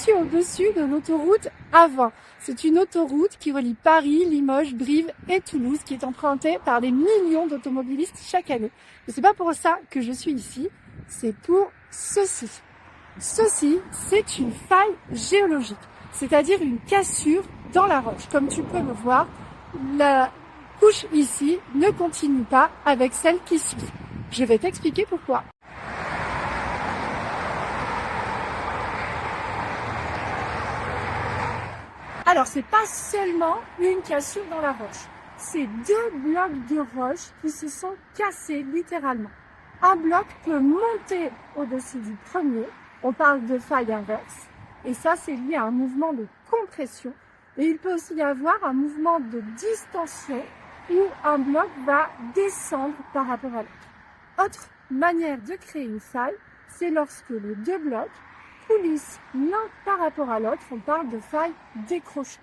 suis au-dessus de l'autoroute A20. C'est une autoroute qui relie Paris, Limoges, Brive et Toulouse, qui est empruntée par des millions d'automobilistes chaque année. Mais c'est pas pour ça que je suis ici, c'est pour ceci. Ceci, c'est une faille géologique, c'est-à-dire une cassure dans la roche. Comme tu peux le voir, la couche ici ne continue pas avec celle qui suit. Je vais t'expliquer pourquoi. Alors, c'est pas seulement une cassure dans la roche. C'est deux blocs de roche qui se sont cassés littéralement. Un bloc peut monter au-dessus du premier. On parle de faille inverse. Et ça, c'est lié à un mouvement de compression. Et il peut aussi y avoir un mouvement de distension où un bloc va descendre par rapport à l'autre. Autre manière de créer une faille, c'est lorsque les deux blocs coulissent l'un par rapport à l'autre. On parle de faille décrochante.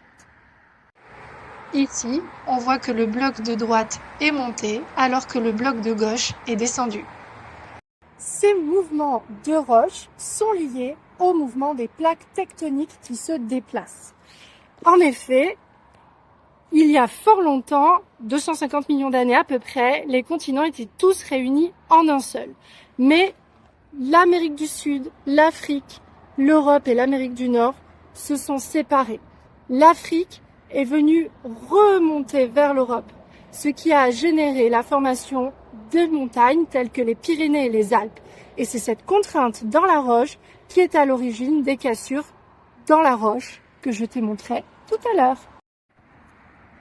Ici, on voit que le bloc de droite est monté alors que le bloc de gauche est descendu. Ces mouvements de roche sont liés au mouvement des plaques tectoniques qui se déplacent. En effet, il y a fort longtemps, 250 millions d'années à peu près, les continents étaient tous réunis en un seul. Mais l'Amérique du Sud, l'Afrique, l'Europe et l'Amérique du Nord se sont séparés. L'Afrique est venue remonter vers l'Europe, ce qui a généré la formation de montagnes telles que les Pyrénées et les Alpes. Et c'est cette contrainte dans la roche qui est à l'origine des cassures dans la roche que je t'ai montré tout à l'heure.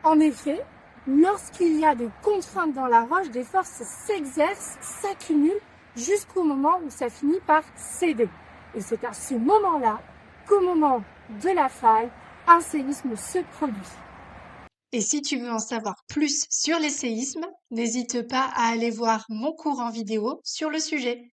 En effet, lorsqu'il y a des contraintes dans la roche, des forces s'exercent, s'accumulent jusqu'au moment où ça finit par céder. Et c'est à ce moment-là qu'au moment de la faille, un séisme se produit. Et si tu veux en savoir plus sur les séismes, n'hésite pas à aller voir mon cours en vidéo sur le sujet.